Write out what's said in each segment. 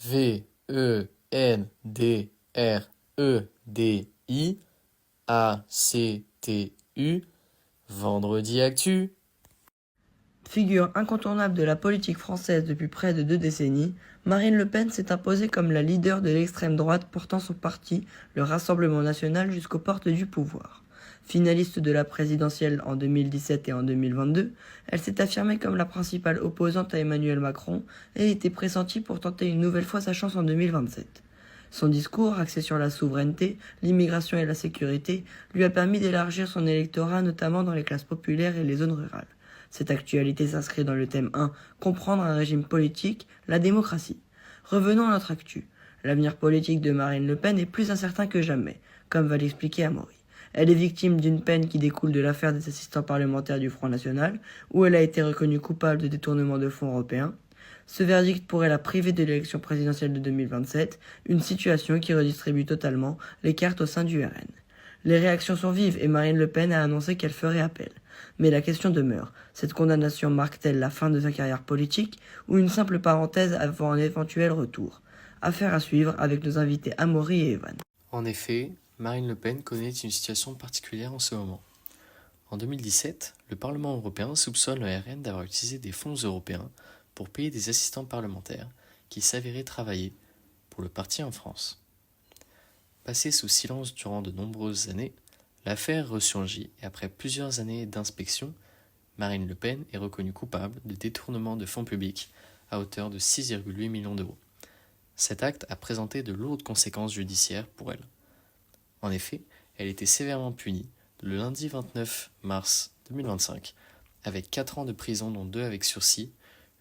Vendredi Vendredi Actu. Figure incontournable de la politique française depuis près de 2 décennies, Marine Le Pen s'est imposée comme la leader de l'extrême droite portant son parti, le Rassemblement national, jusqu'aux portes du pouvoir. Finaliste de la présidentielle en 2017 et en 2022, elle s'est affirmée comme la principale opposante à Emmanuel Macron et était pressentie pour tenter une nouvelle fois sa chance en 2027. Son discours, axé sur la souveraineté, l'immigration et la sécurité, lui a permis d'élargir son électorat, notamment dans les classes populaires et les zones rurales. Cette actualité s'inscrit dans le thème 1, comprendre un régime politique, la démocratie. Revenons à notre actu. L'avenir politique de Marine Le Pen est plus incertain que jamais, comme va l'expliquer Amaury. Elle est victime d'une peine qui découle de l'affaire des assistants parlementaires du Front National, où elle a été reconnue coupable de détournement de fonds européens. Ce verdict pourrait la priver de l'élection présidentielle de 2027, une situation qui redistribue totalement les cartes au sein du RN. Les réactions sont vives et Marine Le Pen a annoncé qu'elle ferait appel. Mais la question demeure, cette condamnation marque-t-elle la fin de sa carrière politique ou une simple parenthèse avant un éventuel retour? Affaire à suivre avec nos invités Amaury et Evan. En effet, Marine Le Pen connaît une situation particulière en ce moment. En 2017, le Parlement européen soupçonne le RN d'avoir utilisé des fonds européens pour payer des assistants parlementaires qui s'avéraient travailler pour le parti en France. Passée sous silence durant de nombreuses années, l'affaire ressurgit et après plusieurs années d'inspection, Marine Le Pen est reconnue coupable de détournement de fonds publics à hauteur de 6,8 millions d'euros. Cet acte a présenté de lourdes conséquences judiciaires pour elle. En effet, elle était sévèrement punie le lundi 29 mars 2025 avec 4 ans de prison dont 2 avec sursis,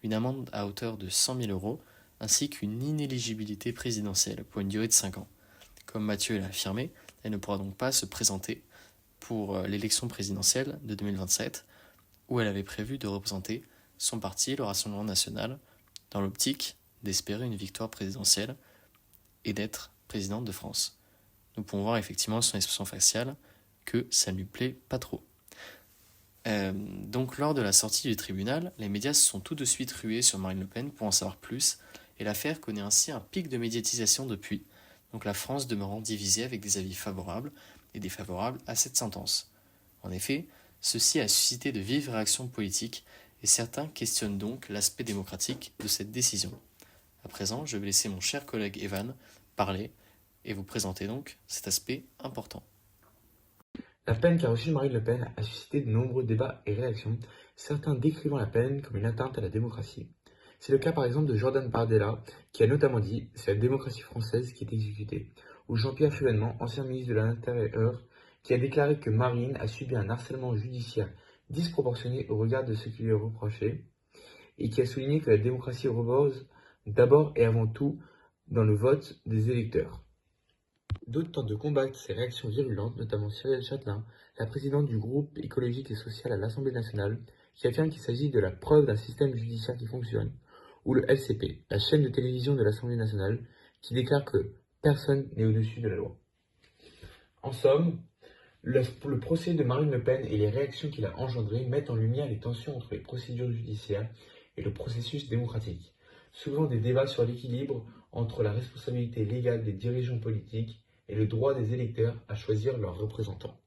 une amende à hauteur de 100 000 euros ainsi qu'une inéligibilité présidentielle pour une durée de 5 ans. Comme Mathieu l'a affirmé, elle ne pourra donc pas se présenter pour l'élection présidentielle de 2027 où elle avait prévu de représenter son parti, le Rassemblement national, dans l'optique d'espérer une victoire présidentielle et d'être présidente de France. Nous pouvons voir effectivement son expression faciale que ça ne lui plaît pas trop. Donc lors de la sortie du tribunal, les médias se sont tout de suite rués sur Marine Le Pen pour en savoir plus, et l'affaire connaît ainsi un pic de médiatisation depuis, donc la France demeurant divisée avec des avis favorables et défavorables à cette sentence. En effet, ceci a suscité de vives réactions politiques et certains questionnent donc l'aspect démocratique de cette décision. À présent, je vais laisser mon cher collègue Evan parler et vous présenter donc cet aspect important. La peine qu'a reçue Marine Le Pen a suscité de nombreux débats et réactions, certains décrivant la peine comme une atteinte à la démocratie. C'est le cas par exemple de Jordan Bardella, qui a notamment dit « c'est la démocratie française qui est exécutée », ou Jean-Pierre Chevènement, ancien ministre de l'Intérieur, qui a déclaré que Marine a subi un harcèlement judiciaire disproportionné au regard de ce qui lui est reproché, et qui a souligné que la démocratie repose d'abord et avant tout dans le vote des électeurs. D'autres tentent de combattre ces réactions virulentes, notamment Cyrielle Châtelain, la présidente du groupe écologique et social à l'Assemblée nationale, qui affirme qu'il s'agit de la preuve d'un système judiciaire qui fonctionne, ou le LCP, la chaîne de télévision de l'Assemblée nationale, qui déclare que personne n'est au-dessus de la loi. En somme, le procès de Marine Le Pen et les réactions qu'il a engendrées mettent en lumière les tensions entre les procédures judiciaires et le processus démocratique, soulevant des débats sur l'équilibre entre la responsabilité légale des dirigeants politiques et le droit des électeurs à choisir leurs représentants.